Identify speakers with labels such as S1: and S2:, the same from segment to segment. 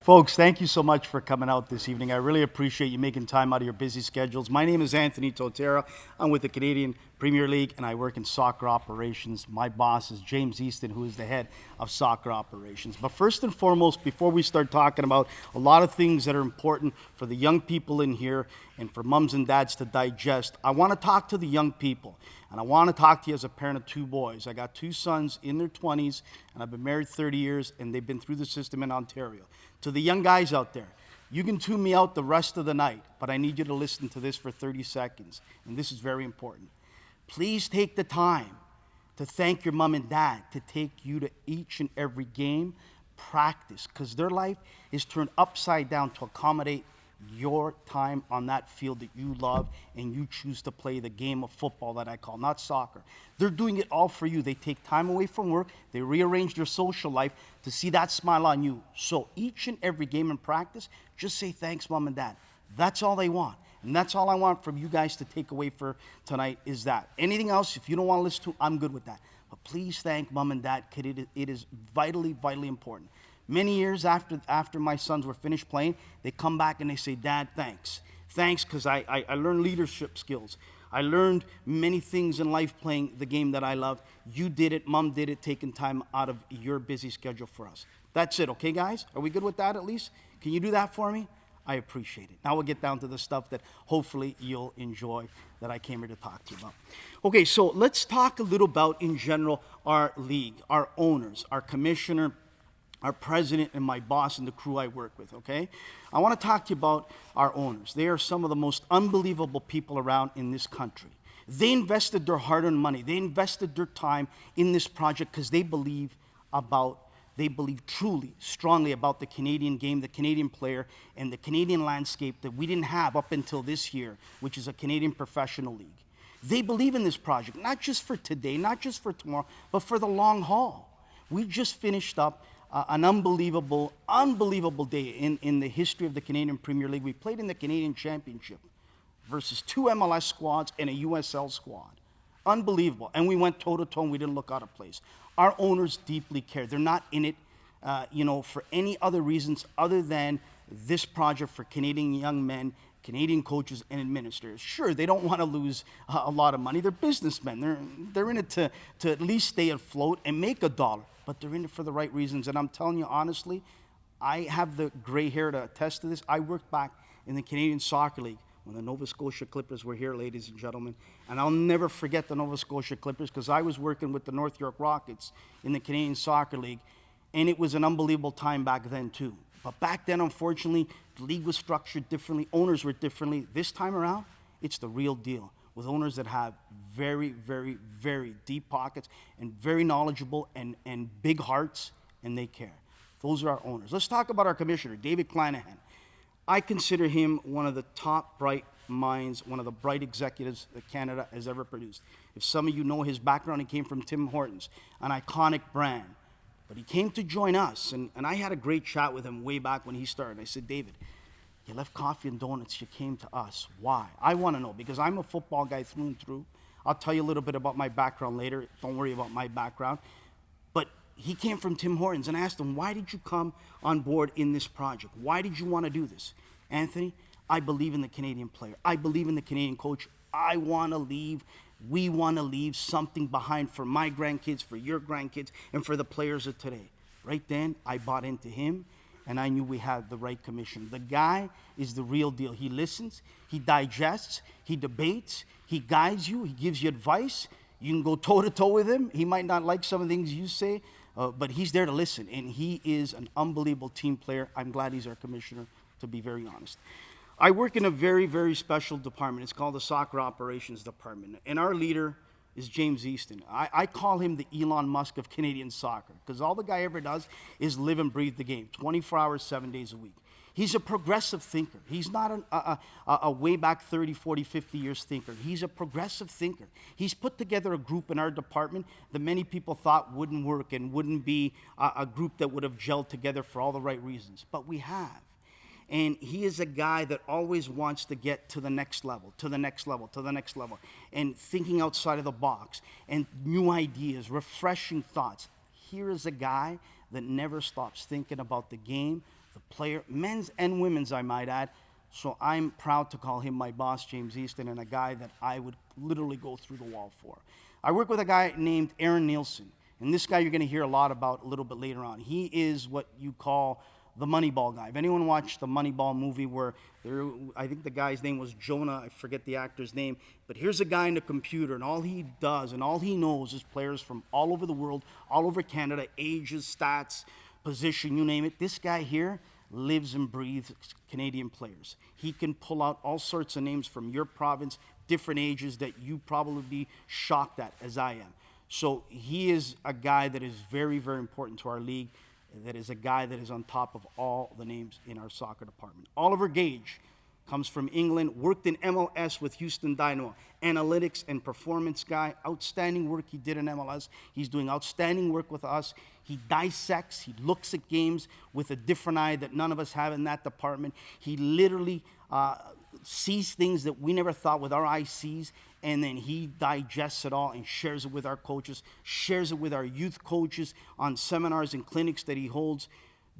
S1: Folks, thank you so much for coming out this evening. I really appreciate you making time out of your busy schedules. My name is Anthony Totera. I'm with the Canadian Premier League, and I work in soccer operations. My boss is James Easton, who is the head of soccer operations. But first and foremost, before we start talking about a lot of things that are important for the young people in here and for mums and dads to digest, I want to talk to the young people. And I want to talk to you as a parent of two boys. I got two sons in their 20s, and I've been married 30 years, and they've been through the system in Ontario. To the young guys out there, you can tune me out the rest of the night, but I need you to listen to this for 30 seconds, and this is very important. Please take the time to thank your mom and dad to take you to each and every game, practice, because their life is turned upside down to accommodate your time on that field that you love, and you choose to play the game of football that I call, not soccer. They're doing it all for you. They take time away from work. They rearrange their social life to see that smile on you. So each and every game in practice, just say thanks, mom and dad. That's all they want. And that's all I want from you guys to take away for tonight is that. Anything else, if you don't want to listen to, I'm good with that. But please thank mom and dad, because it is vitally, vitally important. Many years after my sons were finished playing, they come back and they say, Dad, thanks. Thanks, because I learned leadership skills. I learned many things in life playing the game that I love. You did it, Mom did it, taking time out of your busy schedule for us. That's it, okay, guys? Are we good with that at least? Can you do that for me? I appreciate it. Now we'll get down to the stuff that hopefully you'll enjoy that I came here to talk to you about. Okay, so let's talk a little about, in general, our league, our owners, our commissioner, our president, and my boss and the crew I work with, okay? I want to talk to you about our owners. They are some of the most unbelievable people around in this country. They invested their hard-earned money. They invested their time in this project because they believe truly, strongly about the Canadian game, the Canadian player, and the Canadian landscape that we didn't have up until this year, which is a Canadian professional league. They believe in this project, not just for today, not just for tomorrow, but for the long haul. We just finished up an unbelievable day in the history of the Canadian Premier League. We played in the Canadian Championship versus two MLS squads and a USL squad. Unbelievable. And we went toe-to-toe and we didn't look out of place. Our owners deeply care. They're not in it for any other reasons other than this project for Canadian young men, Canadian coaches, and administrators. Sure, they don't want to lose a lot of money. They're businessmen. They're in it to at least stay afloat and make a dollar. But they're in it for the right reasons. And I'm telling you honestly, I have the gray hair to attest to this. I worked back in the Canadian Soccer League when the Nova Scotia Clippers were here, ladies and gentlemen. And I'll never forget the Nova Scotia Clippers because I was working with the North York Rockets in the Canadian Soccer League. And it was an unbelievable time back then too. But back then, unfortunately, the league was structured differently. Owners were differently. This time around, it's the real deal, with owners that have very, very, very deep pockets and very knowledgeable and big hearts, and they care. Those are our owners. Let's talk about our commissioner, David Klanahan. I consider him one of the top bright minds, one of the bright executives that Canada has ever produced. If some of you know his background, he came from Tim Hortons, an iconic brand. But he came to join us, and I had a great chat with him way back when he started. I said, David, you left coffee and donuts, you came to us. Why? I want to know, because I'm a football guy through and through. I'll tell you a little bit about my background later. Don't worry about my background. But he came from Tim Hortons, and I asked him, why did you come on board in this project? Why did you want to do this? Anthony, I believe in the Canadian player. I believe in the Canadian coach. We want to leave something behind for my grandkids, for your grandkids, and for the players of today. Right then, I bought into him, and I knew we had the right commission. The guy is the real deal. He listens, he digests, he debates, he guides you, he gives you advice. You can go toe-to-toe with him. He might not like some of the things you say, but he's there to listen, and he is an unbelievable team player. I'm glad he's our commissioner, to be very honest. I work in a very, very special department. It's called the Soccer Operations Department, and our leader is James Easton. I call him the Elon Musk of Canadian soccer, because all the guy ever does is live and breathe the game, 24 hours, 7 days a week. He's a progressive thinker. He's not a way back 30, 40, 50 years thinker. He's a progressive thinker. He's put together a group in our department that many people thought wouldn't work and wouldn't be a group that would have gelled together for all the right reasons. But we have. And he is a guy that always wants to get to the next level, to the next level, to the next level, and thinking outside of the box, and new ideas, refreshing thoughts. Here is a guy that never stops thinking about the game, the player, men's and women's, I might add. So I'm proud to call him my boss, James Easton, and a guy that I would literally go through the wall for. I work with a guy named Aaron Nielsen, and this guy you're going to hear a lot about a little bit later on. He is what you call the Moneyball guy. If anyone watched the Moneyball movie where I think the guy's name was Jonah, I forget the actor's name, but here's a guy in the computer, and all he does and all he knows is players from all over the world, all over Canada, ages, stats, position, you name it. This guy here lives and breathes Canadian players. He can pull out all sorts of names from your province, different ages that you probably be shocked at, as I am. So he is a guy that is very, very important to our league. That is a guy that is on top of all the names in our soccer department. Oliver Gage comes from England, worked in MLS with Houston Dynamo, analytics and performance guy, outstanding work he did in MLS. He's doing outstanding work with us. He dissects, he looks at games with a different eye that none of us have in that department. He literally sees things that we never thought with our eyes sees, and then he digests it all and shares it with our coaches, shares it with our youth coaches on seminars and clinics that he holds.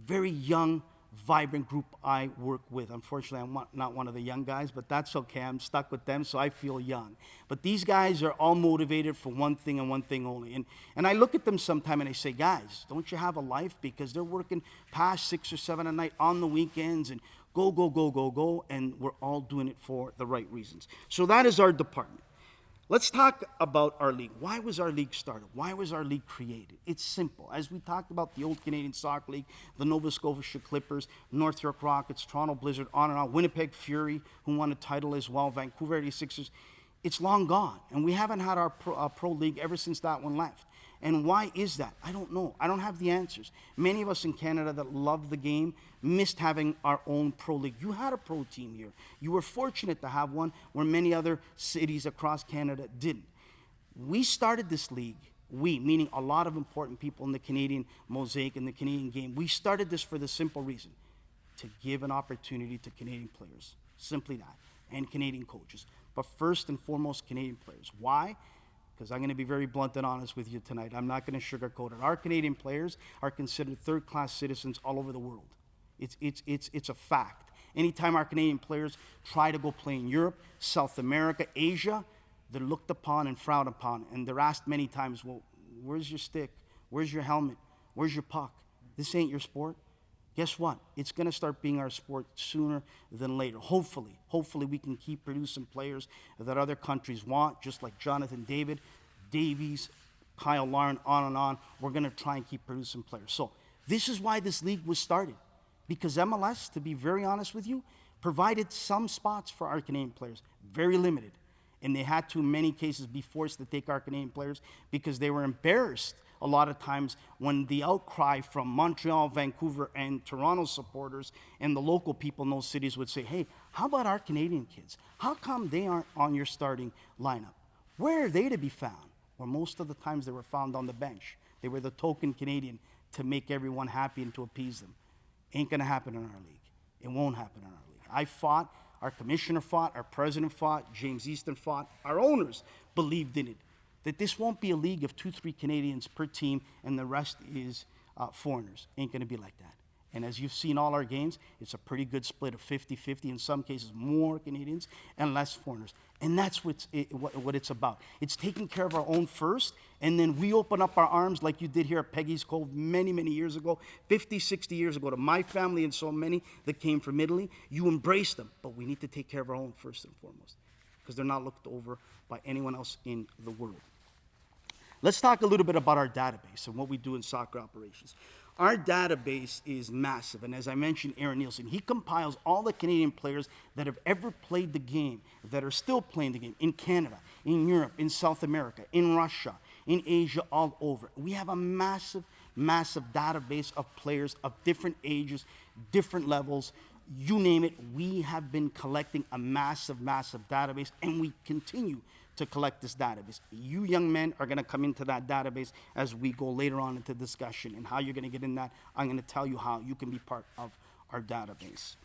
S1: Very young, vibrant group I work with. Unfortunately, I'm not one of the young guys, but that's okay. I'm stuck with them, so I feel young. But these guys are all motivated for one thing and one thing only. And I look at them sometime and I say, guys, don't you have a life? Because they're working past 6 or 7 at night on the weekends and go, and we're all doing it for the right reasons. So that is our department. Let's talk about our league. Why was our league started? Why was our league created? It's simple. As we talked about the old Canadian Soccer League, the Nova Scotia Clippers, North York Rockets, Toronto Blizzard, on and on, Winnipeg Fury, who won a title as well, Vancouver 86ers, it's long gone. And we haven't had our pro league ever since that one left. And why is that? I don't know. I don't have the answers. Many of us in Canada that love the game missed having our own pro league. You had a pro team here. You were fortunate to have one where many other cities across Canada didn't. We started this league, we, meaning a lot of important people in the Canadian mosaic and the Canadian game, we started this for the simple reason, to give an opportunity to Canadian players. Simply that. And Canadian coaches. But first and foremost, Canadian players. Why? Because I'm going to be very blunt and honest with you tonight. I'm not going to sugarcoat it. Our Canadian players are considered third-class citizens all over the world. It's a fact. Anytime our Canadian players try to go play in Europe, South America, Asia, they're looked upon and frowned upon. And they're asked many times, well, where's your stick? Where's your helmet? Where's your puck? This ain't your sport. Guess what? It's going to start being our sport sooner than later. Hopefully we can keep producing players that other countries want, just like Jonathan David, Davies, Kyle Lauren, on and on. We're going to try and keep producing players. So this is why this league was started. Because MLS, to be very honest with you, provided some spots for our Canadian players. Very limited. And they had to, in many cases, be forced to take our Canadian players because they were embarrassed a lot of times when the outcry from Montreal, Vancouver, and Toronto supporters and the local people in those cities would say, hey, how about our Canadian kids? How come they aren't on your starting lineup? Where are they to be found? Well, most of the times they were found on the bench. They were the token Canadian to make everyone happy and to appease them. Ain't going to happen in our league. It won't happen in our league. I fought, our commissioner fought, our president fought, James Easton fought, our owners believed in it. That this won't be a league of 2-3 Canadians per team and the rest is foreigners. Ain't going to be like that. And as you've seen all our games, it's a pretty good split of 50-50, in some cases more Canadians and less foreigners. And that's what it's about. It's taking care of our own first, and then we open up our arms like you did here at Peggy's Cove many, many years ago, 50, 60 years ago, to my family and so many that came from Italy. You embrace them, but we need to take care of our own first and foremost because they're not looked over by anyone else in the world. Let's talk a little bit about our database and what we do in soccer operations. Our database is massive, and as I mentioned, Aaron Nielsen, he compiles all the Canadian players that have ever played the game, that are still playing the game in Canada, in Europe, in South America, in Russia, in Asia, all over. We have a massive, massive database of players of different ages, different levels, you name it. We have been collecting a massive, massive database, and we continue to collect this database. You young men are going to come into that database as we go later on into discussion, and how you're going to get in that, I'm going to tell you how you can be part of our database.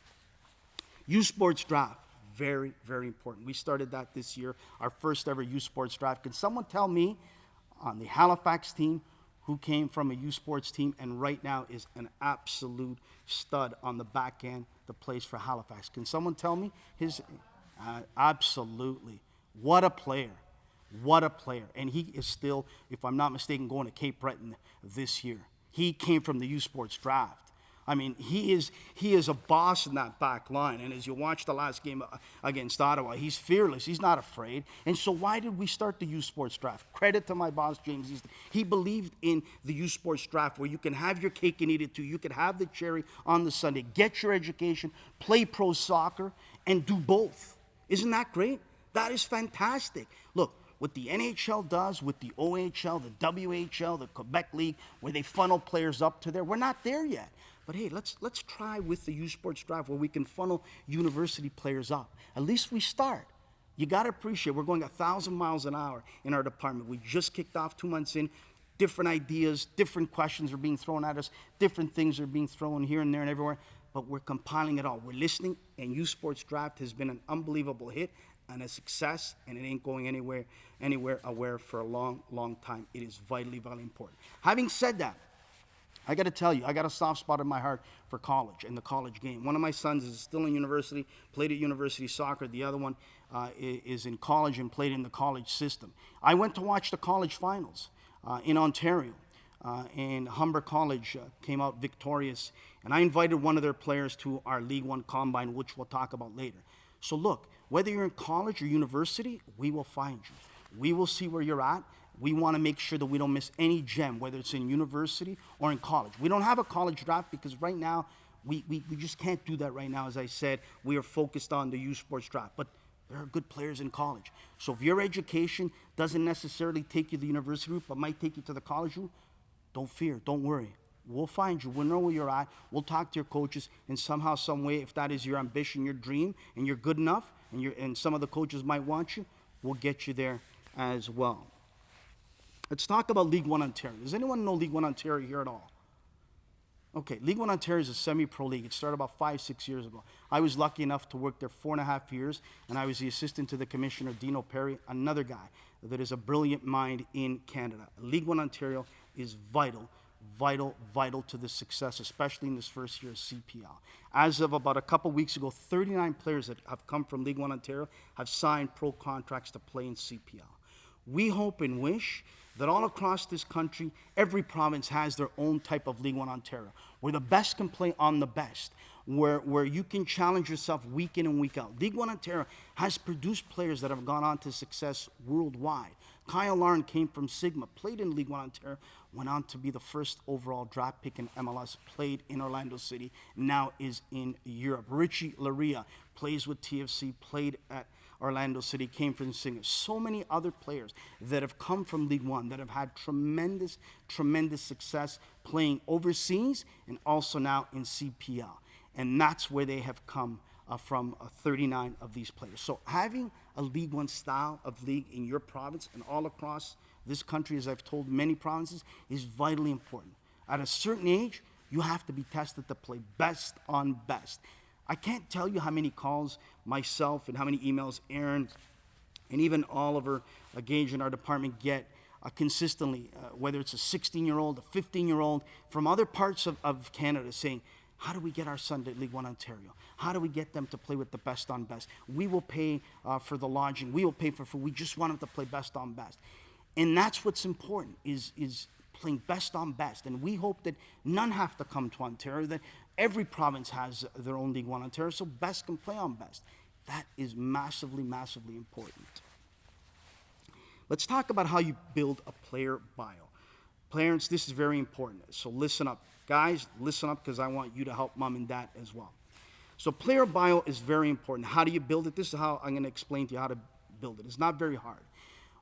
S1: Youth Sports Draft, very, very important. We started that this year, our first ever Youth Sports Draft. Can someone tell me on the Halifax team who came from a U Sports team and right now is an absolute stud on the back end that plays for Halifax. Can someone tell me his? Absolutely. What a player. What a player. And he is still, if I'm not mistaken, going to Cape Breton this year. He came from the U Sports draft. I mean, he is a boss in that back line. And as you watch the last game against Ottawa, he's fearless. He's not afraid. And so why did we start the U Sports draft? Credit to my boss, James. He believed in the U Sports draft where you can have your cake and eat it too. You can have the cherry on the sundae, get your education, play pro soccer, and do both. Isn't that great? That is fantastic. Look, what the NHL does with the OHL, the WHL, the Quebec League, where they funnel players up to there, we're not there yet. But hey, let's try with the U Sports draft where we can funnel university players up. At least we start. You got to appreciate we're going 1,000 miles an hour in our department. We just kicked off 2 months in. Different ideas, different questions are being thrown at us. Different things are being thrown here and there and everywhere. But we're compiling it all. We're listening, and U Sports draft has been an unbelievable hit and a success, and it ain't going anywhere for a long, long time. It is vitally, vitally important. Having said that, I got to tell you, I got a soft spot in my heart for college and the college game. One of my sons is still in university, played at university soccer. The other one is in college and played in the college system. I went to watch the college finals in Ontario, and Humber College came out victorious. And I invited one of their players to our League One Combine, which we'll talk about later. So look, whether you're in college or university, we will find you. We will see where you're at. We want to make sure that we don't miss any gem, whether it's in university or in college. We don't have a college draft because right now, we just can't do that right now. As I said, we are focused on the U Sports draft. But there are good players in college. So if your education doesn't necessarily take you to the university route, but might take you to the college route, don't fear, don't worry. We'll find you. We'll know where you're at. We'll talk to your coaches, and somehow, some way, if that is your ambition, your dream, and you're good enough, and some of the coaches might want you, we'll get you there as well. Let's talk about League One Ontario. Does anyone know League One Ontario here at all? Okay, League One Ontario is a semi-pro league. It started about 5-6 years ago. I was lucky enough to work there 4.5 years, and I was the assistant to the commissioner, Dino Perry, another guy that is a brilliant mind in Canada. League One Ontario is vital to the success, especially in this first year of CPL. As of about a couple weeks ago, 39 players that have come from League One Ontario have signed pro contracts to play in CPL. We hope and wish that all across this country, every province has their own type of League One Ontario, where the best can play on the best, where you can challenge yourself week in and week out. League One Ontario has produced players that have gone on to success worldwide. Kyle Larn came from Sigma, played in League One Ontario, went on to be the first overall draft pick in MLS, played in Orlando City, now is in Europe. Richie Laria plays with TFC, played at Orlando City, came from Sigma. So many other players that have come from League One that have had tremendous success playing overseas and also now in CPL. And that's where they have come from 39 of these players. So having a League One style of league in your province and all across this country, as I've told many provinces, is vitally important. At a certain age, you have to be tested to play best on best. I can't tell you how many calls myself and how many emails Aaron and even Oliver Gage in our department get consistently, whether it's a 16-year-old, a 15-year-old, from other parts of Canada saying, how do we get our son to League One Ontario? How do we get them to play with the best on best? We will pay for the lodging. We will pay for food. We just want them to play best on best. And that's what's important, is playing best on best. And we hope that none have to come to Ontario, that every province has their own League One Ontario, so best can play on best. That is massively important. Let's talk about how you build a player bio. Parents, this is very important, so listen up. Guys, listen up, because I want you to help mom and dad as well. So player bio is very important. How do you build it? This is how I'm going to explain to you how to build it. It's not very hard.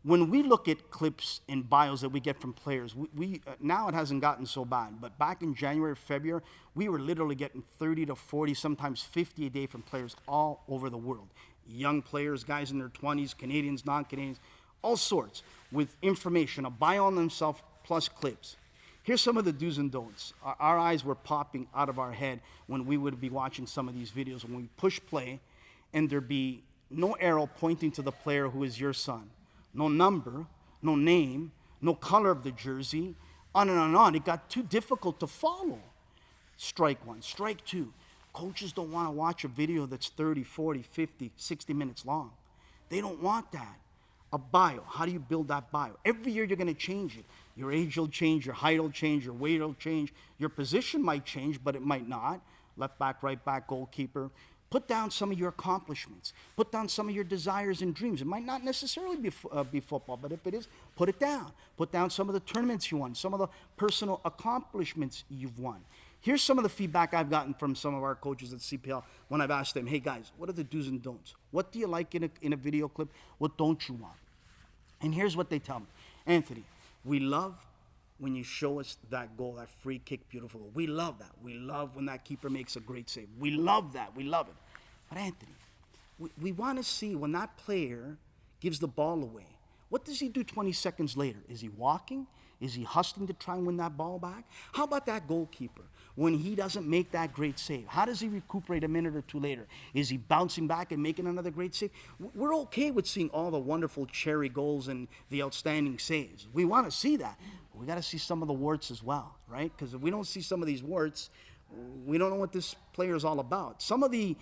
S1: When we look at clips and bios that we get from players, we now it hasn't gotten so bad, but back in January, February, we were literally getting 30 to 40, sometimes 50 a day from players all over the world. Young players, guys in their 20s, Canadians, non-Canadians, all sorts, with information, a bio on themselves plus clips. Here's some of the do's and don'ts. Our eyes were popping out of our head when we would be watching some of these videos. When we push play, and there'd be no arrow pointing to the player who is your son. No number, no name, no color of the jersey, On and on and on. It got too difficult to follow. Strike one, strike two. Coaches don't want to watch a video that's 30, 40, 50, 60 minutes long. They don't want that. A bio, how do you build that bio? Every year you're going to change it. Your age will change, your height will change, your weight will change. Your position might change, but it might not. Left back, right back, goalkeeper. Put down some of your accomplishments. Put down some of your desires and dreams. It might not necessarily be football, but if it is, put it down. Put down some of the tournaments you won, some of the personal accomplishments you've won. Here's some of the feedback I've gotten from some of our coaches at CPL when I've asked them, hey guys, what are the do's and don'ts? What do you like in a video clip? What don't you want? And here's what they tell me. Anthony, we love when you show us that goal, that free kick, beautiful goal. We love that. We love when that keeper makes a great save. We love that. We love it. But Anthony, we want to see when that player gives the ball away, what does he do 20 seconds later? Is he walking? Is he hustling to try and win that ball back? How about that goalkeeper? When he doesn't make that great save, how does he recuperate a minute or two later? Is he bouncing back and making another great save? We're okay with seeing all the wonderful cherry goals and the outstanding saves. We want to see that. But we got to see some of the warts as well, right? Because if we don't see some of these warts, we don't know what this player is all about. Some of the,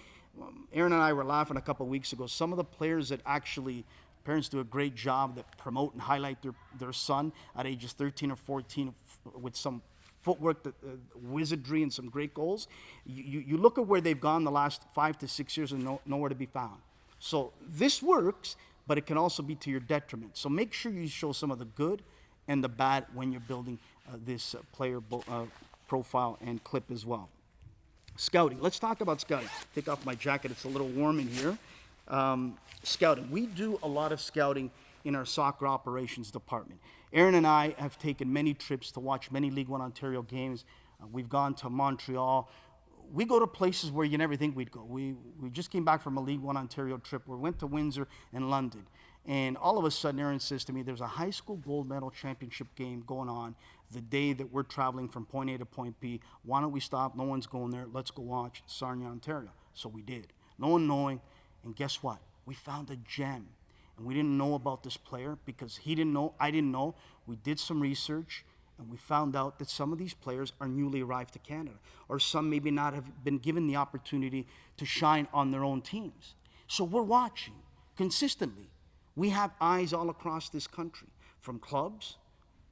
S1: Aaron and I were laughing a couple of weeks ago, some of the players that actually, parents do a great job that promote and highlight their son at ages 13 or 14 with some footwork, wizardry, and some great goals. You look at where they've gone the last 5 to 6 years and nowhere to be found. So this works, but it can also be to your detriment. So make sure you show some of the good and the bad when you're building this player profile and clip as well. Scouting. Let's talk about scouting. Take off my jacket. It's a little warm in here. Scouting. We do a lot of scouting in our soccer operations department. Aaron and I have taken many trips to watch many League One Ontario games. We've gone to Montreal. We go to places where you never think we'd go. We just came back from a League One Ontario trip. We went to Windsor and London. And all of a sudden, Aaron says to me, there's a high school gold medal championship game going on the day that we're traveling from point A to point B. Why don't we stop? No one's going there. Let's go watch Sarnia, Ontario. So we did. No one knowing. And guess what? We found a gem. And we didn't know about this player because he didn't know, I didn't know. We did some research, and we found out that some of these players are newly arrived to Canada, or some maybe not have been given the opportunity to shine on their own teams. So we're watching consistently. We have eyes all across this country, from clubs,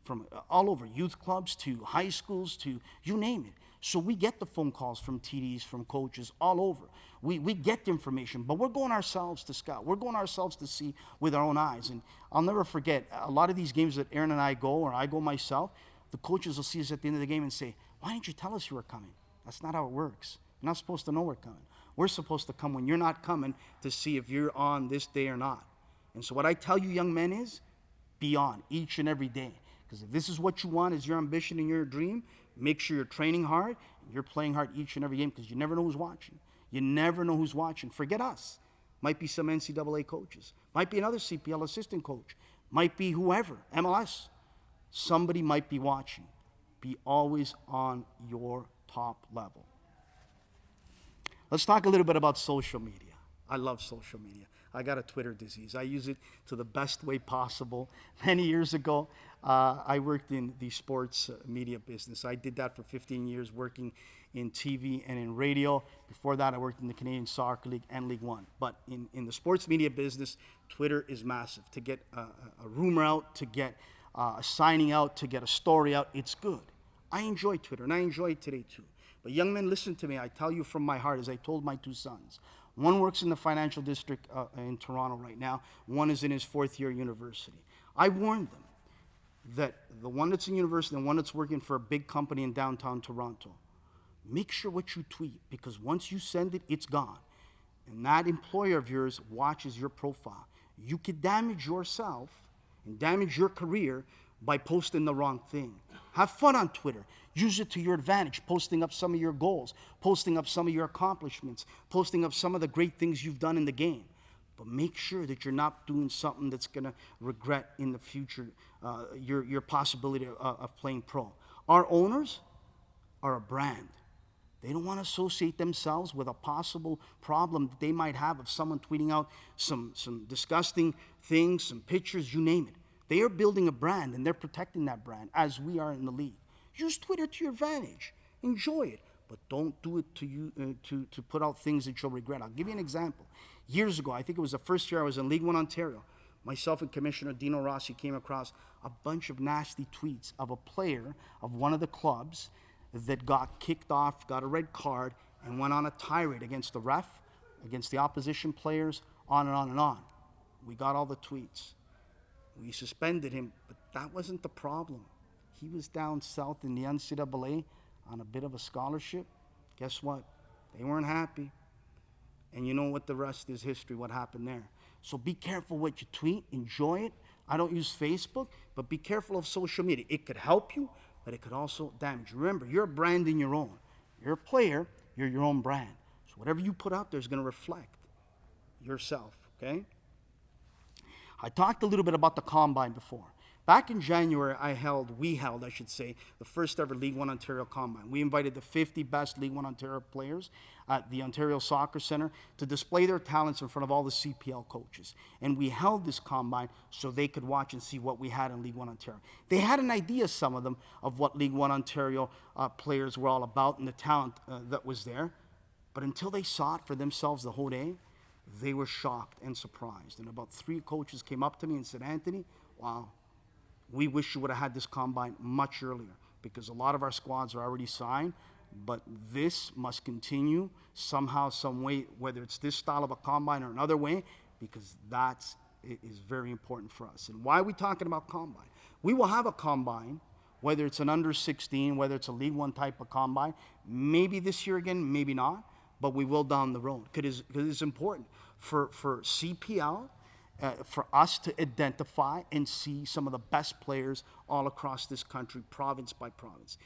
S1: from all over, youth clubs to high schools to you name it. So we get the phone calls from TDs, from coaches all over. We get the information, but we're going ourselves to scout. We're going ourselves to see with our own eyes. And I'll never forget, a lot of these games that Aaron and I go, or I go myself, the coaches will see us at the end of the game and say, why didn't you tell us you were coming? That's not how it works. You're not supposed to know we're coming. We're supposed to come when you're not coming to see if you're on this day or not. And so what I tell you young men is, be on each and every day. Because if this is what you want, is your ambition and your dream, make sure you're training hard, and you're playing hard each and every game, because you never know who's watching. You never know who's watching. Forget us. Might be some NCAA coaches. Might be another CPL assistant coach. Might be whoever, MLS. Somebody might be watching. Be always on your top level. Let's talk a little bit about social media. I love social media. I got a Twitter disease. I use it to the best way possible. Many years ago, I worked in the sports media business. I did that for 15 years, working in TV and in radio. Before that, I worked in the Canadian Soccer League and League One. But in the sports media business, Twitter is massive. To get a rumor out, to get a signing out, to get a story out, it's good. I enjoy Twitter, and I enjoy it today too. But young men, listen to me. I tell you from my heart, as I told my two sons. One works in the financial district in Toronto right now. One is in his fourth year university. I warned them that the one that's in university and the one that's working for a big company in downtown Toronto, make sure what you tweet, because once you send it, it's gone. And that employer of yours watches your profile. You could damage yourself and damage your career by posting the wrong thing. Have fun on Twitter. Use it to your advantage, posting up some of your goals, posting up some of your accomplishments, posting up some of the great things you've done in the game. But make sure that you're not doing something that's going to regret in the future your possibility of playing pro. Our owners are a brand. They don't want to associate themselves with a possible problem that they might have of someone tweeting out some disgusting things, some pictures, you name it. They are building a brand, and they're protecting that brand as we are in the league. Use Twitter to your advantage. Enjoy it. But don't do it to put out things that you'll regret. I'll give you an example. Years ago, I think it was the first year I was in League One Ontario, myself and Commissioner Dino Rossi came across a bunch of nasty tweets of a player of one of the clubs that got kicked off, got a red card, and went on a tirade against the ref, against the opposition players, on and on and on. We got all the tweets. We suspended him, but that wasn't the problem. He was down south in the NCAA on a bit of a scholarship. Guess what? They weren't happy. And you know what, the rest is history, what happened there. So be careful what you tweet. Enjoy it. I don't use Facebook, but be careful of social media. It could help you, but it could also damage you. Remember, you're a brand in your own. You're a player. You're your own brand. So whatever you put out there is going to reflect yourself, okay? I talked a little bit about the Combine before. Back in January, we held, the first ever League One Ontario Combine. We invited the 50 best League One Ontario players at the Ontario Soccer Centre to display their talents in front of all the CPL coaches. And we held this Combine so they could watch and see what we had in League One Ontario. They had an idea, some of them, of what League One Ontario players were all about and the talent that was there. But until they saw it for themselves the whole day, they were shocked and surprised. And about 3 coaches came up to me and said, Anthony, wow, we wish you would have had this Combine much earlier because a lot of our squads are already signed, but this must continue somehow, some way, whether it's this style of a Combine or another way, because that is very important for us. And why are we talking about Combine? We will have a Combine, whether it's an under 16, whether it's a League One type of Combine, maybe this year again, maybe not, but we will down the road because it's important for CPL, for us to identify and see some of the best players all across this country, province by province.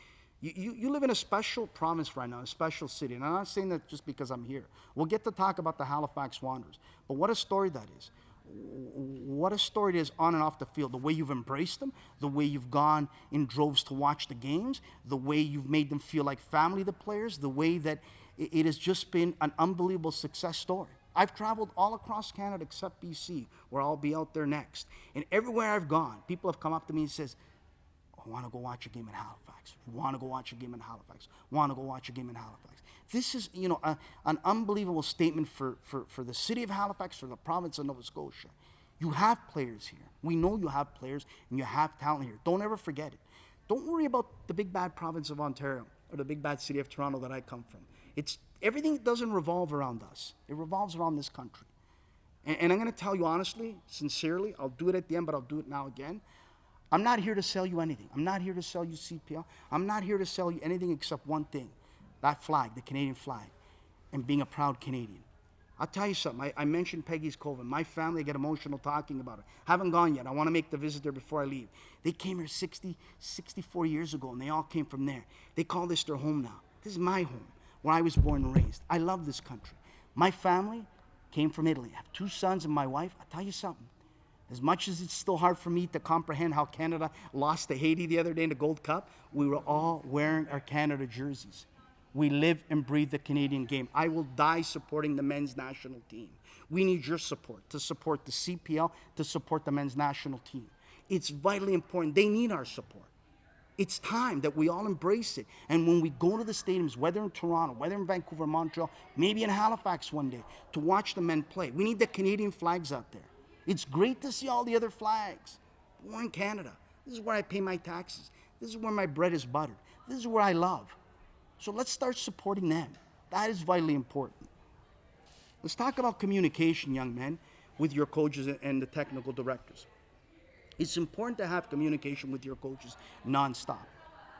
S1: You live in a special province right now, a special city, and I'm not saying that just because I'm here. We'll get to talk about the Halifax Wanderers, but what a story that is. What a story it is on and off the field, the way you've embraced them, the way you've gone in droves to watch the games, the way you've made them feel like family, the players, the way that it has just been an unbelievable success story. I've traveled all across Canada except BC, where I'll be out there next. And everywhere I've gone, people have come up to me and says, I want to go watch a game in Halifax. Want to go watch a game in Halifax. Want to go watch a game in Halifax. This is, an unbelievable statement for the city of Halifax, for the province of Nova Scotia. You have players here. We know you have players and you have talent here. Don't ever forget it. Don't worry about the big bad province of Ontario or the big bad city of Toronto that I come from. Everything doesn't revolve around us. It revolves around this country. And I'm going to tell you honestly, sincerely, I'll do it at the end, but I'll do it now again. I'm not here to sell you anything. I'm not here to sell you CPL. I'm not here to sell you anything except one thing, that flag, the Canadian flag, and being a proud Canadian. I'll tell you something. I mentioned Peggy's Cove. My family, I get emotional talking about it. Haven't gone yet. I want to make the visit there before I leave. They came here 64 years ago, and they all came from there. They call this their home now. This is my home, where I was born and raised. I love this country. My family came from Italy. I have 2 sons and my wife. I'll tell you something. As much as it's still hard for me to comprehend how Canada lost to Haiti the other day in the Gold Cup, we were all wearing our Canada jerseys. We live and breathe the Canadian game. I will die supporting the men's national team. We need your support to support the CPL, to support the men's national team. It's vitally important. They need our support. It's time that we all embrace it. And when we go to the stadiums, whether in Toronto, whether in Vancouver, Montreal, maybe in Halifax one day, to watch the men play, we need the Canadian flags out there. It's great to see all the other flags. But we're in Canada. This is where I pay my taxes. This is where my bread is buttered. This is where I love. So let's start supporting them. That is vitally important. Let's talk about communication, young men, with your coaches and the technical directors. It's important to have communication with your coaches nonstop.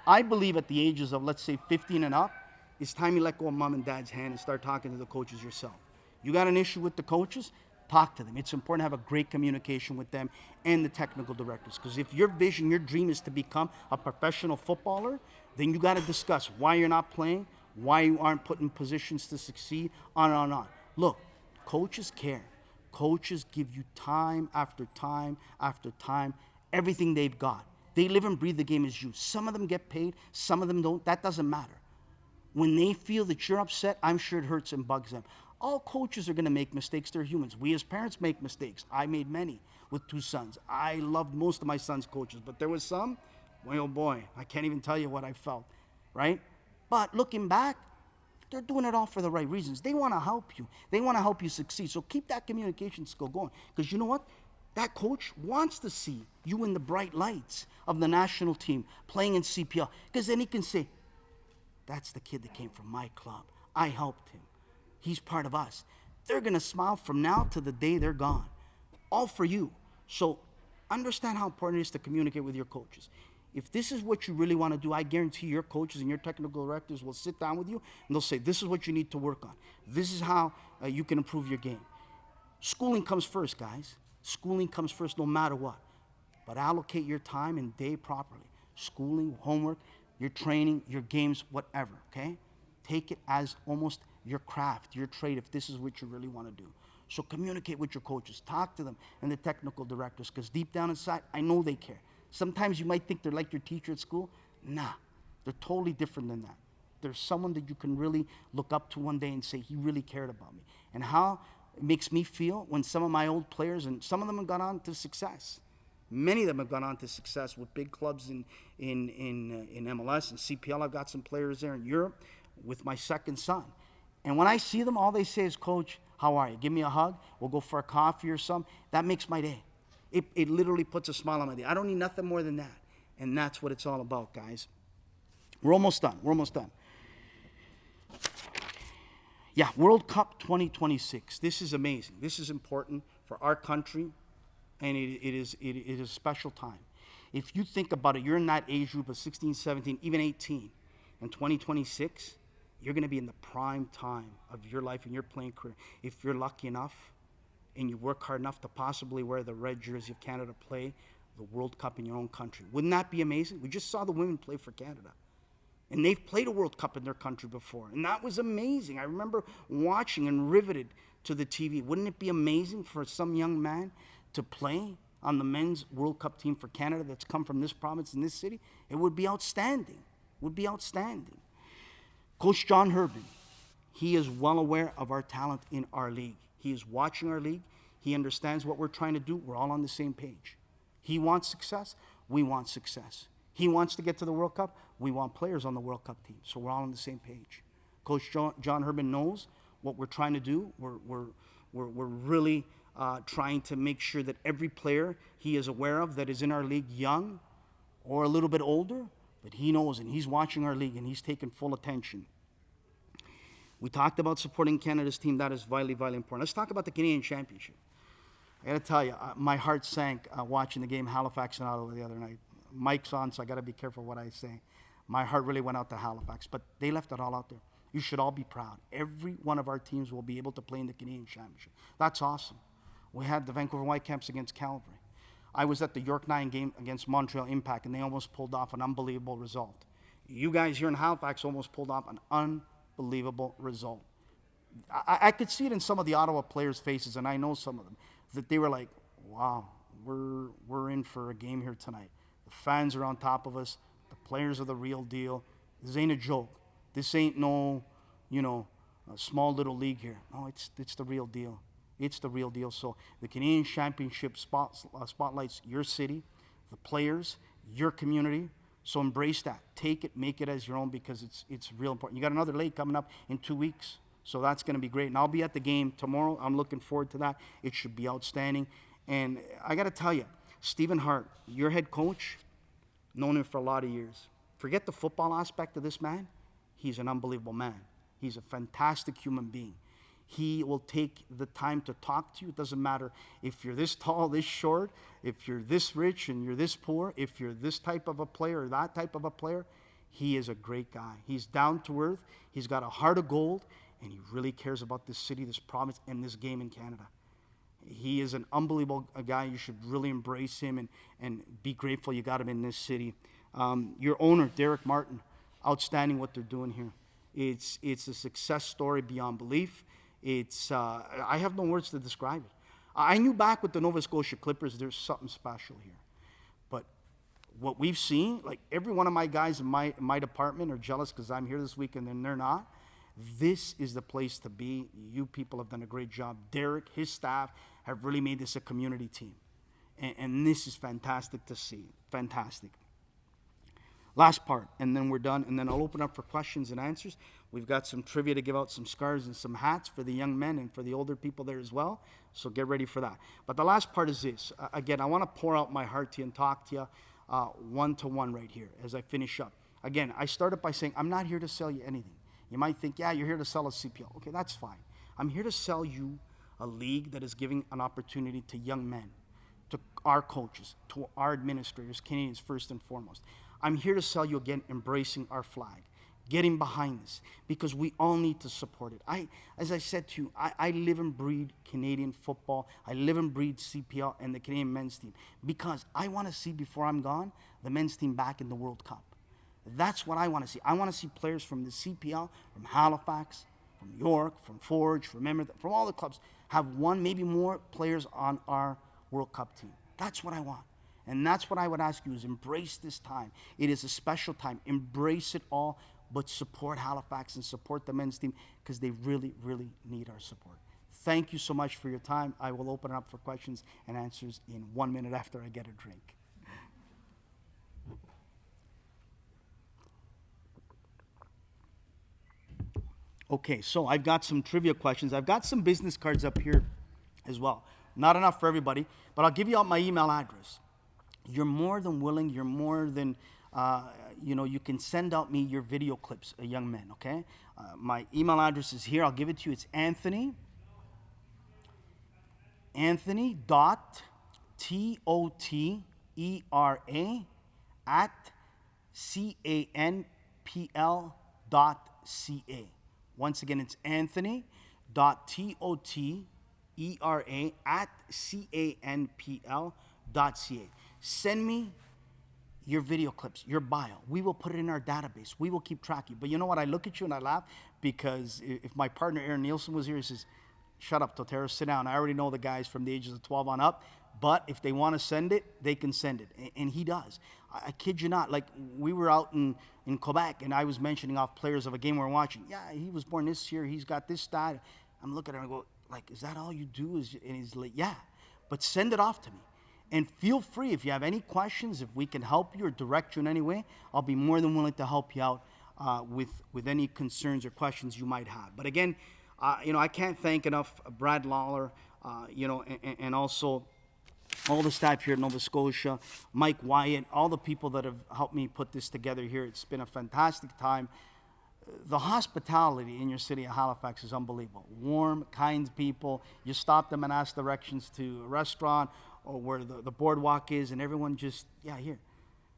S1: I believe at the ages of, let's say, 15 and up, it's time you let go of mom and dad's hand and start talking to the coaches yourself. You got an issue with the coaches? Talk to them. It's important to have a great communication with them and the technical directors. Because if your vision, your dream is to become a professional footballer, then you got to discuss why you're not playing, why you aren't put in positions to succeed, on and on and on. Look, coaches care. Coaches give you time after time after time, everything they've got. They live and breathe the game as you. Some of them get paid, some of them don't. That doesn't matter. When they feel that you're upset, I'm sure it hurts and bugs them. All coaches are going to make mistakes. They're humans. We as parents make mistakes. I made many with 2 sons. I loved most of my sons' coaches, but there was some, boy, oh boy, I can't even tell you what I felt, right? But looking back, they're doing it all for the right reasons. They want to help you. They want to help you succeed. So keep that communication skill going. Because you know what? That coach wants to see you in the bright lights of the national team playing in CPL. Because then he can say, that's the kid that came from my club. I helped him. He's part of us. They're going to smile from now to the day they're gone. All for you. So understand how important it is to communicate with your coaches. If this is what you really want to do, I guarantee your coaches and your technical directors will sit down with you and they'll say, this is what you need to work on. This is how you can improve your game. Schooling comes first, guys. Schooling comes first no matter what. But allocate your time and day properly. Schooling, homework, your training, your games, whatever, okay? Take it as almost your craft, your trade, if this is what you really want to do. So communicate with your coaches. Talk to them and the technical directors, because deep down inside, I know they care. Sometimes you might think they're like your teacher at school. Nah, they're totally different than that. There's someone that you can really look up to one day and say, he really cared about me. And how it makes me feel when some of my old players, and some of them have gone on to success. Many of them have gone on to success with big clubs in MLS and CPL. I've got some players there in Europe with my second son. And when I see them, all they say is, Coach, how are you? Give me a hug. We'll go for a coffee or something. That makes my day. It literally puts a smile on my day. I don't need nothing more than that. And that's what it's all about, guys. We're almost done. We're almost done. Yeah, World Cup 2026. This is amazing. This is important for our country, and it is a special time. If you think about it, you're in that age group of 16, 17, even 18. In 2026, you're going to be in the prime time of your life and your playing career. If you're lucky enough and you work hard enough to possibly wear the red jersey of Canada, play the World Cup in your own country. Wouldn't that be amazing? We just saw the women play for Canada. And they've played a World Cup in their country before. And that was amazing. I remember watching and riveted to the TV. Wouldn't it be amazing for some young man to play on the men's World Cup team for Canada that's come from this province in this city? It would be outstanding. It would be outstanding. Coach John Herbin, he is well aware of our talent in our league. He is watching our league. He understands what we're trying to do. We're all on the same page. He wants success. We want success. He wants to get to the World Cup. We want players on the World Cup team. So we're all on the same page. Coach John Herbin knows what we're trying to do. We're really trying to make sure that every player he is aware of that is in our league, young or a little bit older, but he knows, and he's watching our league, and he's taking full attention. We talked about supporting Canada's team. That is vitally, vitally important. Let's talk about the Canadian Championship. I got to tell you, my heart sank watching the game Halifax and Ottawa the other night. Mike's on, so I got to be careful what I say. My heart really went out to Halifax, but they left it all out there. You should all be proud. Every one of our teams will be able to play in the Canadian Championship. That's awesome. We had the Vancouver Whitecaps against Calgary. I was at the York 9 game against Montreal Impact, and they almost pulled off an unbelievable result. You guys here in Halifax almost pulled off an unbelievable result. I could see it in some of the Ottawa players' faces, and I know some of them, that they were like, wow, we're in for a game here tonight. The fans are on top of us. The players are the real deal. This ain't a joke. This ain't no, a small little league here. No, it's the real deal. It's the real deal. So the Canadian Championship spotlights your city, the players, your community. So embrace that. Take it, make it as your own, because it's real important. You got another leg coming up in 2 weeks, so that's going to be great. And I'll be at the game tomorrow. I'm looking forward to that. It should be outstanding. And I got to tell you, Stephen Hart, your head coach, known him for a lot of years. Forget the football aspect of this man. He's an unbelievable man. He's a fantastic human being. He will take the time to talk to you. It doesn't matter if you're this tall, this short, if you're this rich and you're this poor, if you're this type of a player or that type of a player. He is a great guy. He's down to earth. He's got a heart of gold, and he really cares about this city, this province, and this game in Canada. He is an unbelievable guy. You should really embrace him and be grateful you got him in this city. Your owner, Derek Martin, outstanding what they're doing here. It's a success story beyond belief. I have no words to describe it. I knew back with the Nova Scotia Clippers, there's something special here. But what we've seen, like every one of my guys in my department are jealous because I'm here this week and then they're not. This is the place to be. You people have done a great job. Derek, his staff have really made this a community team. And this is fantastic to see. Fantastic. Last part, and then we're done, and then I'll open up for questions and answers. We've got some trivia to give out, some scarves and some hats for the young men and for the older people there as well, so get ready for that. But the last part is this. Again, I want to pour out my heart to you and talk to you one-to-one right here as I finish up. Again, I started by saying I'm not here to sell you anything. You might think, yeah, you're here to sell a CPL. Okay, that's fine. I'm here to sell you a league that is giving an opportunity to young men, to our coaches, to our administrators, Canadians first and foremost. I'm here to sell you again, embracing our flag, getting behind this, because we all need to support it. As I said to you, I live and breathe Canadian football. I live and breathe CPL and the Canadian men's team, because I want to see, before I'm gone, the men's team back in the World Cup. That's what I want to see. I want to see players from the CPL, from Halifax, from York, from Forge, from Emirates, from all the clubs, have one, maybe more players on our World Cup team. That's what I want. And that's what I would ask you, is embrace this time. It is a special time. Embrace it all, but support Halifax and support the men's team, because they really, really need our support. Thank you so much for your time. I will open it up for questions and answers in 1 minute after I get a drink. Okay, so I've got some trivia questions. I've got some business cards up here as well. Not enough for everybody, but I'll give you out my email address. You're more than willing, you're more than, you can send out me your video clips, young men, okay? My email address is here. I'll give it to you. It's Anthony.Totera@canpl.ca. Once again, it's Anthony.Totera@canpl.ca. Send me your video clips, your bio. We will put it in our database. We will keep track of you. But you know what? I look at you and I laugh, because if my partner Aaron Nielsen was here, he says, shut up, Totera, sit down. I already know the guys from the ages of 12 on up, but if they want to send it, they can send it. And he does. I kid you not. Like, we were out in Quebec, and I was mentioning off players of a game we were watching. Yeah, he was born this year. He's got this stat. I'm looking at him and I go, like, is that all you do? And he's like, yeah. But send it off to me. And feel free, if you have any questions, if we can help you or direct you in any way, I'll be more than willing to help you out with any concerns or questions you might have. But again, I can't thank enough Brad Lawler, and also all the staff here at Nova Scotia, Mike Wyatt, all the people that have helped me put this together here. It's been a fantastic time. The hospitality in your city of Halifax is unbelievable. Warm, kind people. You stop them and ask directions to a restaurant or where the boardwalk is, and everyone just, yeah, here.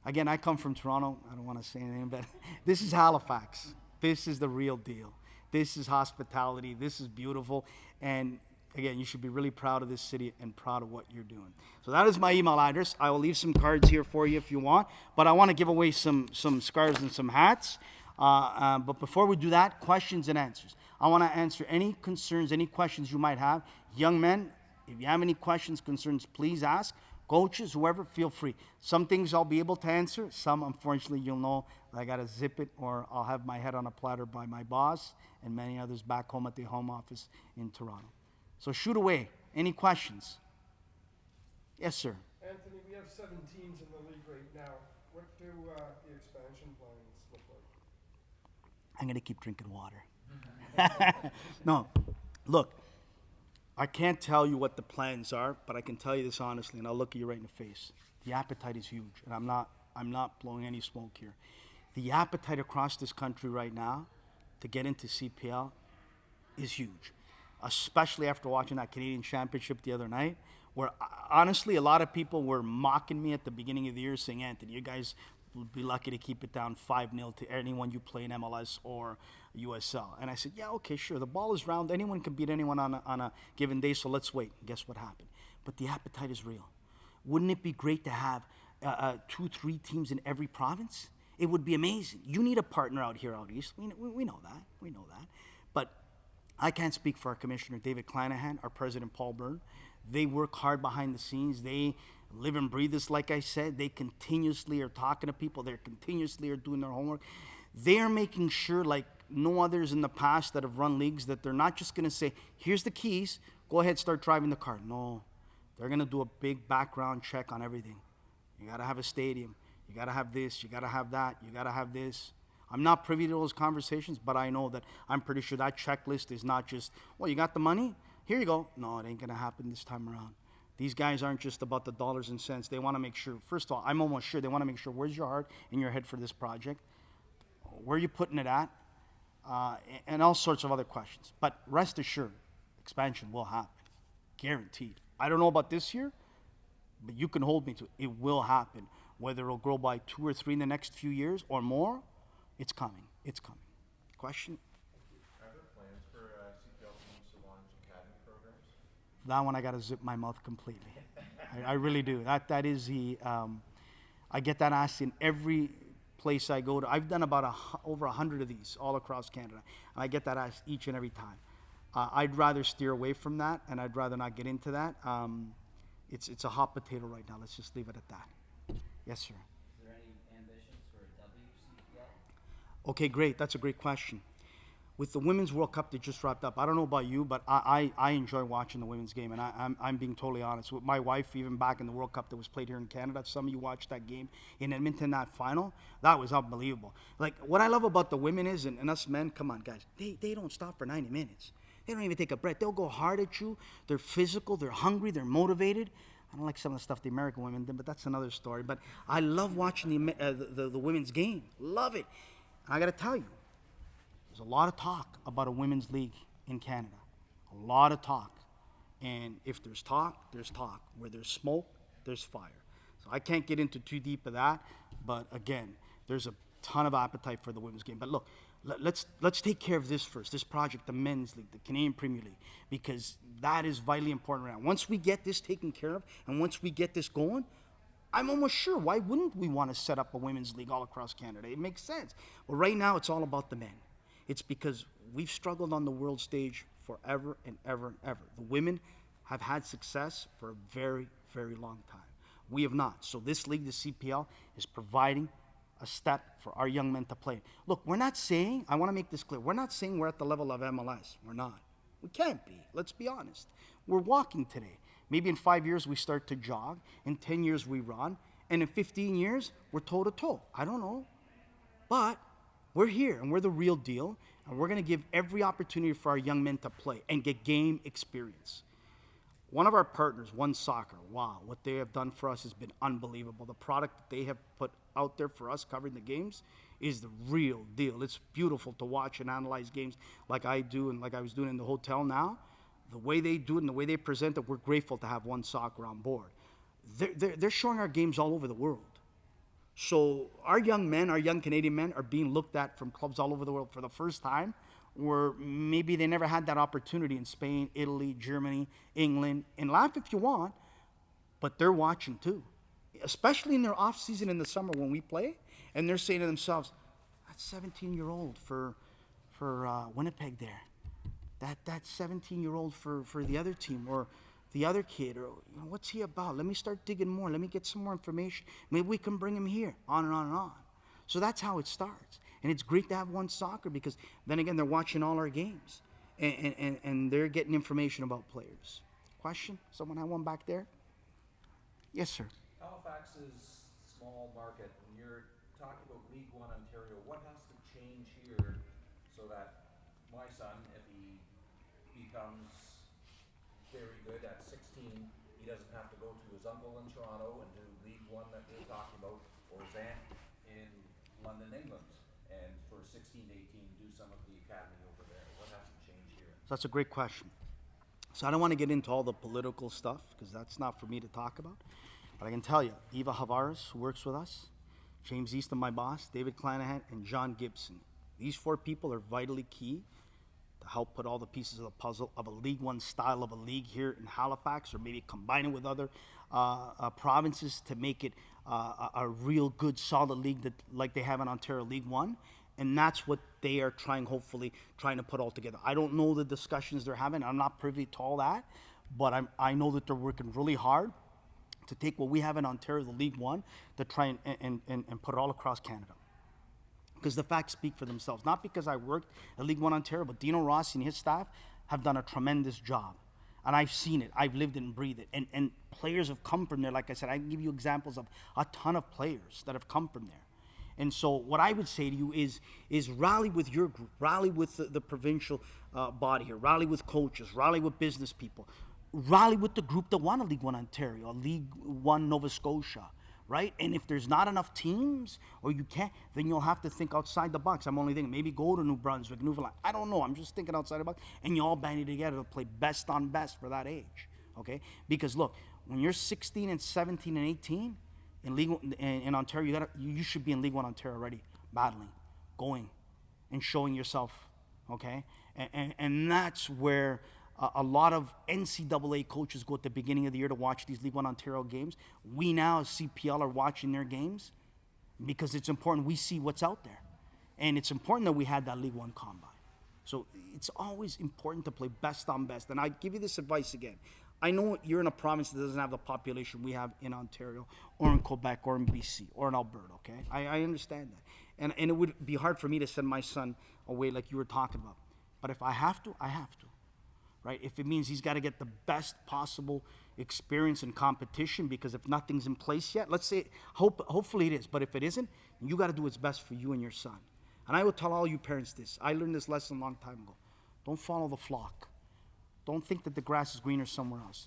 S1: Again, I come from Toronto. I don't want to say anything, but this is Halifax. This is the real deal. This is hospitality. This is beautiful. And again, you should be really proud of this city and proud of what you're doing. So that is my email address. I will leave some cards here for you if you want. But I want to give away some scarves and some hats. But before we do that, questions and answers. I want to answer any concerns, any questions you might have. Young men, if you have any questions, concerns, please ask. Coaches, whoever, feel free. Some things I'll be able to answer. Some, unfortunately, you'll know I got to zip it, or I'll have my head on a platter by my boss and many others back home at the home office in Toronto. So shoot away. Any questions? Yes, sir.
S2: Anthony, we have 7 teams in the league right now. What do the expansion plans look like?
S1: I'm going to keep drinking water. No, look, I can't tell you what the plans are, but I can tell you this honestly, and I'll look at you right in the face. The appetite is huge, and I'm not blowing any smoke here. The appetite across this country right now to get into CPL is huge, especially after watching that Canadian Championship the other night, where honestly a lot of people were mocking me at the beginning of the year, saying, Anthony, you guys would be lucky to keep it down 5-0 to anyone you play in MLS or USL. And I said, yeah, okay, sure. The ball is round. Anyone can beat anyone on a given day, so let's wait. And guess what happened? But the appetite is real. Wouldn't it be great to have 2-3 teams in every province? It would be amazing. You need a partner out here out east. We know that. We know that. But I can't speak for our commissioner, David Clanahan, our president, Paul Byrne. They work hard behind the scenes. They live and breathe this, like I said. They continuously are talking to people. They continuously are doing their homework. They are making sure, like no others in the past that have run leagues that they're not just going to say, here's the keys, go ahead, start driving the car. No, they're going to do a big background check on everything. You got to have a stadium. You got to have this. You got to have that. You got to have this. I'm not privy to those conversations, but I know that I'm pretty sure that checklist is not just, well, you got the money? Here you go. No, it ain't going to happen this time around. These guys aren't just about the dollars and cents. They want to make sure, first of all, I'm almost sure they want to make sure where's your heart and your head for this project? Where are you putting it at? And all sorts of other questions. But rest assured, expansion will happen. Guaranteed. I don't know about this year, but you can hold me to it. It will happen. Whether it'll grow by 2 or 3 in the next few years or more, it's coming. It's coming. Question?
S3: Are there plans for CPL to use the launch academy programs?
S1: That one I got to zip my mouth completely. I really do. That is the, I get that asked in every place I go to. I've done about over 100 of these all across Canada. And I get that asked each and every time. I'd rather steer away from that, and I'd rather not get into that. It's a hot potato right now. Let's just leave it at that. Yes, sir.
S4: Is there any ambitions for a WCPL?
S1: Okay, great. That's a great question. With the Women's World Cup that just wrapped up, I don't know about you, but I enjoy watching the women's game, and I'm being totally honest. With my wife, even back in the World Cup that was played here in Canada, if some of you watched that game in Edmonton, that final, that was unbelievable. Like, what I love about the women is, and us men, come on, guys, they don't stop for 90 minutes. They don't even take a breath. They'll go hard at you. They're physical. They're hungry. They're motivated. I don't like some of the stuff the American women did, but that's another story. But I love watching the women's game. Love it. And I got to tell you, there's a lot of talk about a women's league in Canada. A lot of talk. And if there's talk, there's talk. Where there's smoke, there's fire. So I can't get into too deep of that. But again, there's a ton of appetite for the women's game. But look, let's take care of this first, this project, the men's league, the Canadian Premier League, because that is vitally important right now. Once we get this taken care of, and once we get this going, I'm almost sure, why wouldn't we want to set up a women's league all across Canada? It makes sense. But right now, it's all about the men. It's because we've struggled on the world stage forever and ever and ever. The women have had success for a very, very long time. We have not. So this league, the CPL, is providing a step for our young men to play. Look, we're not saying, I want to make this clear, we're not saying we're at the level of MLS. We're not. We can't be. Let's be honest. We're walking today. Maybe in 5 years we start to jog. In 10 years we run. And in 15 years, we're toe-to-toe. I don't know. But we're here, and we're the real deal. And we're going to give every opportunity for our young men to play and get game experience. One of our partners, One Soccer, wow, what they have done for us has been unbelievable. The product that they have put out there for us covering the games is the real deal. It's beautiful to watch and analyze games like I do and like I was doing in the hotel now. The way they do it and the way they present it, we're grateful to have One Soccer on board. They're showing our games all over the world. So our young men, our young Canadian men are being looked at from clubs all over the world for the first time, where maybe they never had that opportunity in Spain, Italy, Germany, England. And laugh if you want, but they're watching too. Especially in their off season in the summer when we play, and they're saying to themselves, "That's 17-year-old for Winnipeg there. That 17-year-old for the other team or the other kid, or what's he about? Let me start digging more. Let me get some more information. Maybe we can bring him here." On and on and on. So that's how it starts. And it's great to have One Soccer because then again, they're watching all our games and they're getting information about players. Question? Someone have one back there? Yes, sir.
S5: Halifax is small market. When you're talking about League One Ontario, what has to change here so that my son, if he becomes very good at 16, he doesn't have to go to his uncle in Toronto and do League One that we're talking about, or his aunt in London, England, and for 16 to 18 do some of the academy over there? What has to change here?
S1: So that's a great question. So I don't want to get into all the political stuff because that's not for me to talk about. But I can tell you, Eva Havaras, who works with us, James Easton, my boss, David Clanahan, and John Gibson. These 4 people are vitally key to help put all the pieces of the puzzle of a League One style of a league here in Halifax, or maybe combine it with other provinces to make it a real good, solid league that like they have in Ontario League One. And that's what they are hopefully trying to put all together. I don't know the discussions they're having. I'm not privy to all that. But I know that they're working really hard to take what we have in Ontario, the League One, to try and put it all across Canada. because the facts speak for themselves. Not because I worked at League One Ontario, but Dino Rossi and his staff have done a tremendous job. And I've seen it. I've lived it and breathed it. And players have come from there. Like I said, I can give you examples of a ton of players that have come from there. And so what I would say to you is rally with your group, rally with the provincial body here, rally with coaches, rally with business people, rally with the group that won a League One Ontario, a League One Nova Scotia, right? And if there's not enough teams or you can't, then you'll have to think outside the box. I'm only thinking maybe go to New Brunswick, Newfoundland. I don't know. I'm just thinking outside the box. And you all band it together to play best on best for that age, okay? Because look, when you're 16 and 17 and 18 in Ontario, you should be in League One Ontario already, battling, going, and showing yourself, okay? And that's where a lot of NCAA coaches go at the beginning of the year to watch these League One Ontario games. We now, as CPL, are watching their games because it's important we see what's out there. And it's important that we had that League One combine. So it's always important to play best on best. And I give you this advice again. I know you're in a province that doesn't have the population we have in Ontario or in Quebec or in BC or in Alberta, okay? I understand that. And it would be hard for me to send my son away like you were talking about. But if I have to, I have to. Right? If it means he's got to get the best possible experience and competition, because if nothing's in place yet, let's say, hopefully it is, but if it isn't, you got to do what's best for you and your son. And I will tell all you parents this. I learned this lesson a long time ago. Don't follow the flock. Don't think that the grass is greener somewhere else.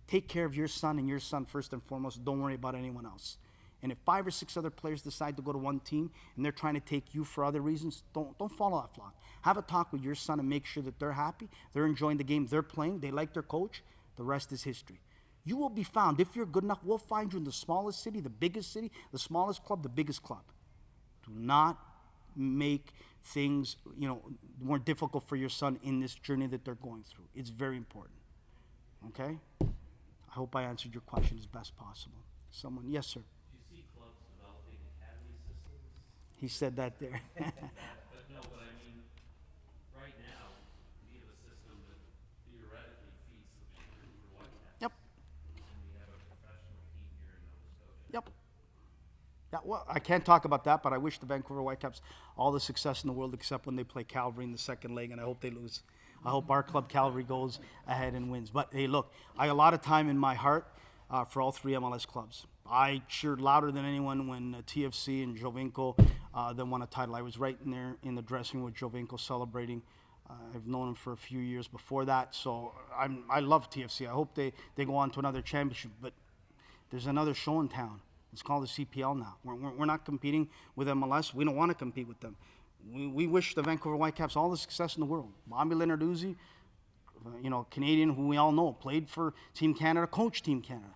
S1: Take care of your son and your son first and foremost. Don't worry about anyone else. And if 5 or 6 other players decide to go to one team and they're trying to take you for other reasons, don't follow that flock. Have a talk with your son and make sure that they're happy, they're enjoying the game they're playing, they like their coach. The rest is history. You will be found. If you're good enough, we'll find you in the smallest city, the smallest club, the biggest club. Do not make things, more difficult for your son in this journey that they're going through. It's very important. Okay? I hope I answered your question as best possible. Someone, yes, sir. He said that there.
S6: But no, but I mean, right now, we have a system that theoretically feeds the Vancouver Whitecaps.
S1: Yep.
S6: And we have a professional team here in Nova Scotia.
S1: Yep. Yeah, well, I can't talk about that, but I wish the Vancouver Whitecaps all the success in the world except when they play Calgary in the second leg, and I hope they lose. I hope our club, Calgary, goes ahead and wins. But, hey, look, I have a lot of time in my heart for all 3 MLS clubs. I cheered louder than anyone when TFC and Jovinko then won a title. I was right in there in the dressing room with Jovinko celebrating. I've known him for a few years before that, so I love TFC. I hope they go on to another championship. But there's another show in town. It's called the CPL now. We're not competing with MLS. We don't want to compete with them. We wish the Vancouver Whitecaps all the success in the world. Bobby Leonarduzzi, Canadian who we all know, played for Team Canada, coached Team Canada.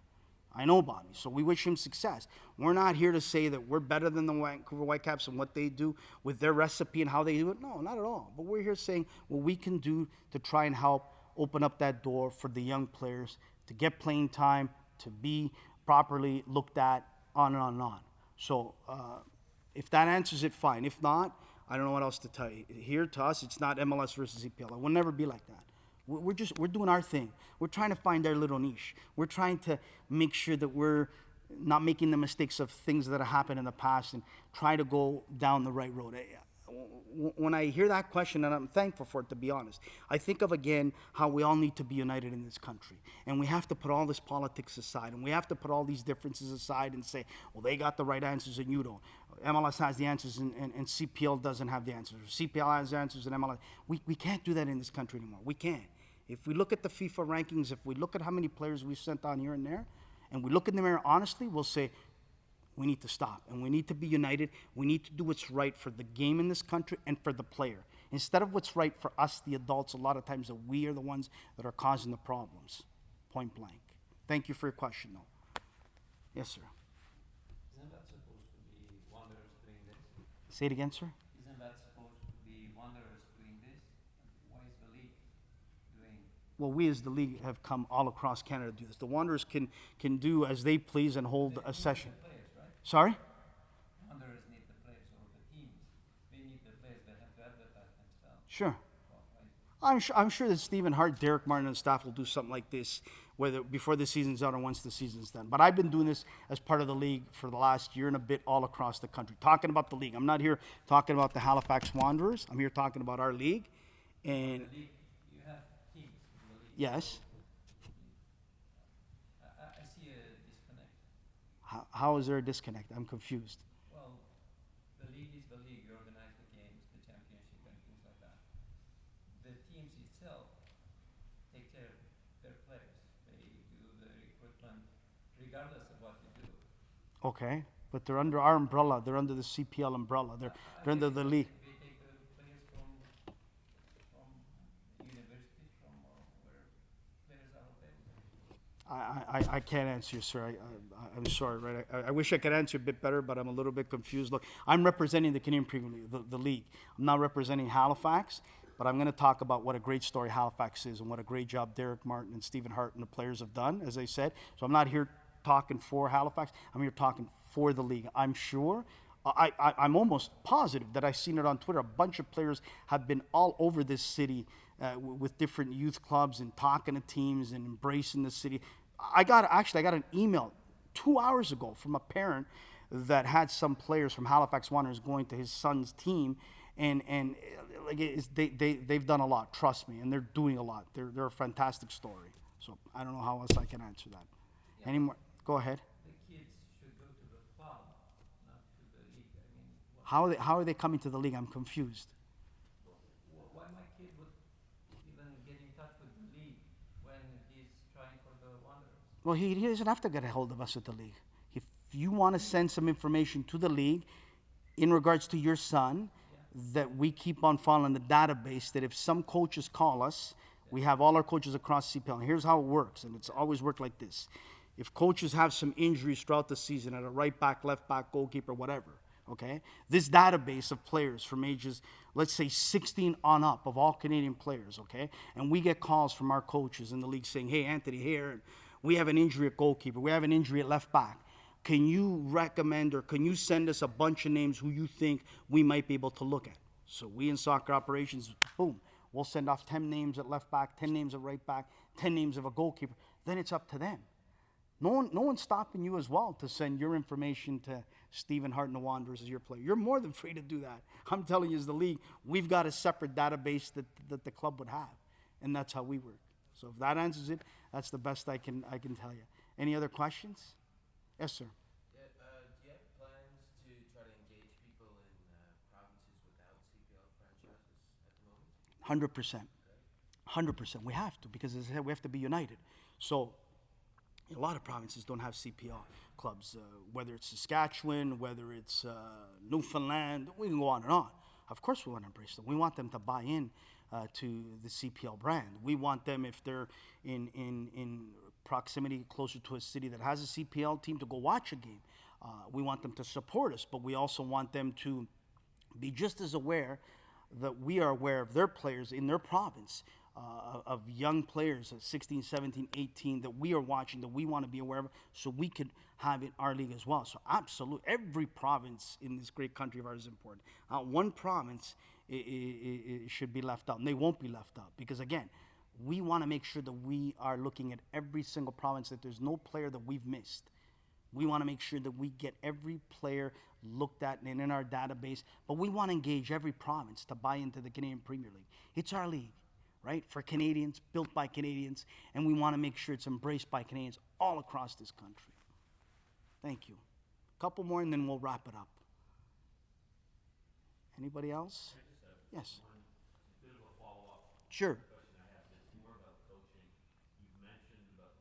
S1: I know Bobby, so we wish him success. We're not here to say that we're better than the Vancouver Whitecaps and what they do with their recipe and how they do it. No, not at all. But we're here saying what we can do to try and help open up that door for the young players to get playing time, to be properly looked at, on and on and on. So if that answers it, fine. If not, I don't know what else to tell you. Here to us, it's not MLS versus EPL. It will never be like that. We're doing our thing. We're trying to find our little niche. We're trying to make sure that we're not making the mistakes of things that have happened in the past and try to go down the right road. When I hear that question, and I'm thankful for it, to be honest, I think of, again, how we all need to be united in this country. And we have to put all this politics aside, and we have to put all these differences aside and say, well, they got the right answers and you don't. MLS has the answers and CPL doesn't have the answers. Or CPL has the answers and MLS. We can't do that in this country anymore. We can't. If we look at the FIFA rankings, if we look at how many players we've sent on here and there, and we look in the mirror honestly, we'll say, we need to stop, and we need to be united. We need to do what's right for the game in this country and for the player. Instead of what's right for us, the adults, a lot of times that we are the ones that are causing the problems, point blank. Thank you for your question, though. Yes, sir.
S4: Isn't that supposed to be Wanderers doing this?
S1: Say it again, sir.
S4: Isn't that supposed to be Wanderers doing this? Why is the league doing?
S1: Well, we as the league have come all across Canada to do this. The Wanderers can do as they please and hold a session.
S4: Players, right?
S1: Sorry?
S4: Wanderers need the players, or the teams. They need the players. They have to advertise themselves.
S1: Sure.
S4: Well, right?
S1: I'm sure that Stephen Hart, Derek Martin, and staff will do something like this whether before the season's out or once the season's done. But I've been doing this as part of the league for the last year and a bit all across the country, talking about the league. I'm not here talking about the Halifax Wanderers. I'm here talking about our league. And
S4: The league, you have teams in the league.
S1: yes,
S4: I see a disconnect.
S1: how is there a disconnect? I'm confused.
S4: Well, the league is the league. You organize the games, the championship, and things like that. The teams itself take care of their players. They do the recruitment, regardless of what they do.
S1: Okay, but they're under our umbrella. They're under the CPL umbrella. They're under the league.
S4: They take the players from universities, from where players are available.
S1: I can't answer you, sir. I'm sorry, right? I wish I could answer a bit better, but I'm a little bit confused. Look, I'm representing the Canadian Premier League, the league. I'm not representing Halifax, but I'm going to talk about what a great story Halifax is and what a great job Derek Martin and Stephen Hart and the players have done, as I said. So I'm not here talking for Halifax. I'm here talking for the league. I'm sure, I'm almost positive that I've seen it on Twitter. A bunch of players have been all over this city with different youth clubs and talking to teams and embracing the city. I got an email 2 hours ago from a parent that had some players from Halifax Wanderers going to his son's team, and like they've done a lot. Trust me, and they're doing a lot. They're a fantastic story. So I don't know how else I can answer that.
S4: Yeah.
S1: Any more? Go ahead.
S4: The kids should go to the club, not to the league. I mean,
S1: How are they coming to the league? I'm confused.
S4: why my kid would even get in touch with the league when he's trying for the Wanderers?
S1: Well, he doesn't have to get a hold of us at the league. If you want to send some information to the league in regards to your son, that we keep on following the database, that if some coaches call us, we have all our coaches across CPL. And here's how it works, and it's always worked like this. If coaches have some injuries throughout the season at a right back, left back, goalkeeper, whatever, okay? This database of players from ages, let's say 16 on up, of all Canadian players, okay? And we get calls from our coaches in the league saying, hey, Anthony, here, we have an injury at goalkeeper, we have an injury at left back. Can you recommend or can you send us a bunch of names who you think we might be able to look at? So we in soccer operations, boom, we'll send off 10 names at left back, 10 names at right back, 10 names of a goalkeeper. Then it's up to them. No one's stopping you as well to send your information to Stephen Hart and the Wanderers as your player. You're more than free to do that. I'm telling you, as the league, we've got a separate database that the club would have, and that's how we work. So if that answers it, that's the best I can tell you. Any other questions? Yes, sir.
S7: Yeah, do you have plans to try to engage people in provinces without CPL franchises at the moment?
S1: 100%. 100%. We have to, because as I said, we have to be united. So a lot of provinces don't have CPL clubs, whether it's Saskatchewan, whether it's Newfoundland, we can go on and on. Of course we want to embrace them. We want them to buy in to the CPL brand. We want them, if they're in proximity closer to a city that has a CPL team, to go watch a game. We want them to support us, but we also want them to be just as aware that we are aware of their players in their province, of young players at 16, 17, 18 that we are watching, that we want to be aware of, so we could have in our league as well. So absolutely, every province in this great country of ours is important. One province it should be left out, and they won't be left out, because again, we want to make sure that we are looking at every single province, that there's no player that we've missed. We want to make sure that we get every player looked at and in our database, but we want to engage every province to buy into the Canadian Premier League. It's our league, right? For Canadians, built by Canadians, and we want to make sure it's embraced by Canadians all across this country. Thank you. A couple more and then we'll wrap it up. Anybody else? Yes.
S6: One bit of a follow-up
S1: Sure.
S6: question I have is more about coaching. You've mentioned about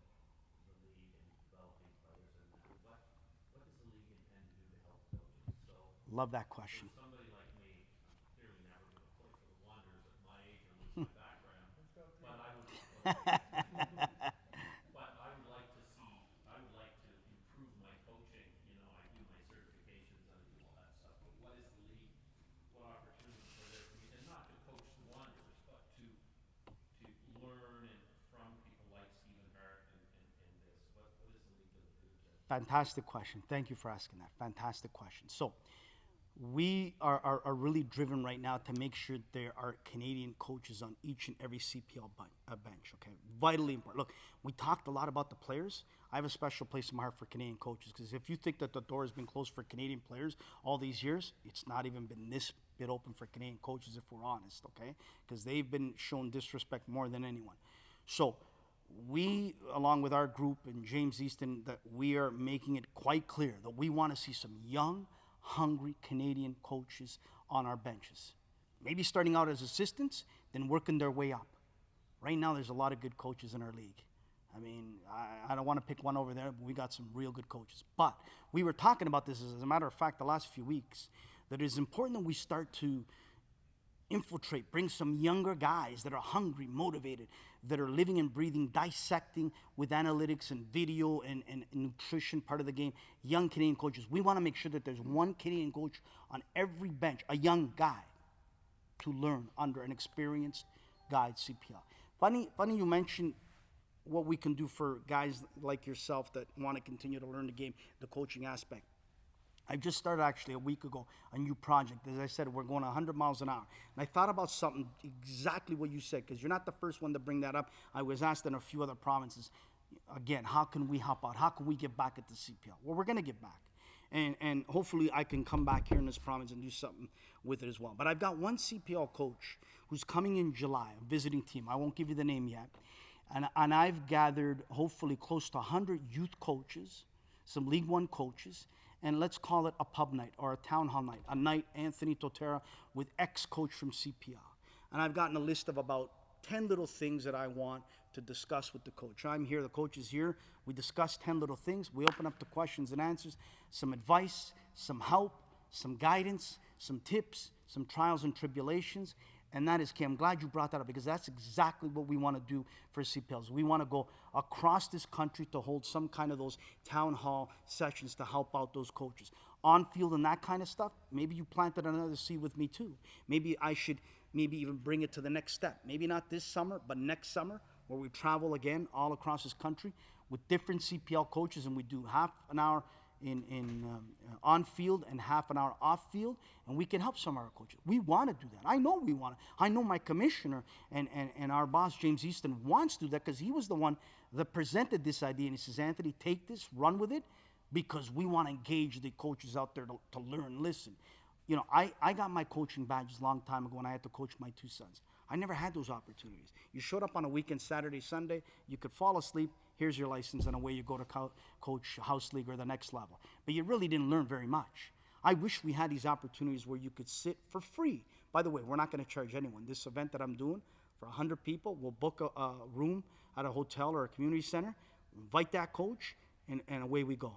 S6: the league and developing players and that. What does the league intend to do to help coaches? So
S1: Love that question.
S6: for somebody like me, I'm clearly never going to play for the Wanderers at my age or with my background, but I would but I would like to see, I would like to improve my coaching. You know, I do my certifications and I do all that stuff. But what is the league? What opportunities are there for me? And not to coach the Wanderers, but to learn and from people like Stephen Hart and this. What is the league going to do to
S1: Fantastic question. Thank you for asking that. Fantastic question. So, we are really driven right now to make sure there are Canadian coaches on each and every CPL bench, okay? Vitally important. Look, we talked a lot about the players. I have a special place in my heart for Canadian coaches, because if you think that the door has been closed for Canadian players all these years, it's not even been this bit open for Canadian coaches, if we're honest, okay? Because they've been shown disrespect more than anyone. So we, along with our group and James Easton, that we are making it quite clear that we want to see some young, hungry Canadian coaches on our benches. Maybe starting out as assistants, then working their way up. Right now, there's a lot of good coaches in our league. I mean, I don't want to pick one over there, but we got some real good coaches. But we were talking about this, as a matter of fact, the last few weeks, that it is important that we start to infiltrate, bring some younger guys that are hungry, motivated, that are living and breathing, dissecting with analytics and video and nutrition part of the game, young Canadian coaches. We want to make sure that there's one Canadian coach on every bench, a young guy, to learn under an experienced guy at CPL. Funny you mentioned what we can do for guys like yourself that want to continue to learn the game, the coaching aspect. I just started actually a week ago a new project. As I said, we're going 100 miles an hour. And I thought about something exactly what you said, because you're not the first one to bring that up. I was asked in a few other provinces, again, how can we help out? How can we get back at the CPL? Well, we're going to get back. And hopefully I can come back here in this province and do something with it as well. But I've got one CPL coach who's coming in July, a visiting team. I won't give you the name yet. And I've gathered hopefully close to 100 youth coaches, some League One coaches, and let's call it a pub night or a town hall night, a night Anthony Totera with ex-coach from CPL. And I've gotten a list of about 10 little things that I want to discuss with the coach. I'm here, the coach is here. We discuss 10 little things. We open up to questions and answers, some advice, some help, some guidance, some tips, some trials and tribulations. And that is key. I'm glad you brought that up, because that's exactly what we want to do for CPLs. We want to go across this country to hold some kind of those town hall sessions to help out those coaches. On field and that kind of stuff, maybe you planted another seed with me too. Maybe I should even bring it to the next step. Maybe not this summer, but next summer, where we travel again all across this country with different CPL coaches, and we do half an hour on field and half an hour off field, and we can help some of our coaches. We want to do that. I know we want to. I know my commissioner and our boss, James Easton, wants to do that, because he was the one that presented this idea, and he says, Anthony, take this, run with it, because we want to engage the coaches out there to learn, listen. You know, I got my coaching badges a long time ago when I had to coach my two sons. I never had those opportunities. You showed up on a weekend, Saturday, Sunday, you could fall asleep, here's your license, and away you go to coach house league or the next level. But you really didn't learn very much. I wish we had these opportunities where you could sit for free. By the way, we're not going to charge anyone. This event that I'm doing for 100 people, we'll book a room at a hotel or a community center, invite that coach, and away we go.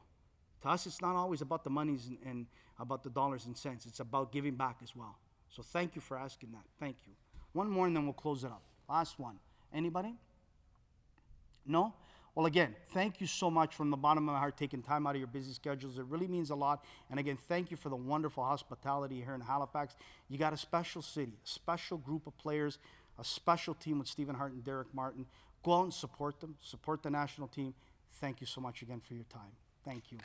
S1: To us, it's not always about the monies and about the dollars and cents. It's about giving back as well. So thank you for asking that. Thank you. One more and then we'll close it up. Last one. Anybody? No? Well, again, thank you so much from the bottom of my heart, taking time out of your busy schedules. It really means a lot. And again, thank you for the wonderful hospitality here in Halifax. You got a special city, a special group of players, a special team with Stephen Hart and Derek Martin. Go out and support them. Support the national team. Thank you so much again for your time. Thank you.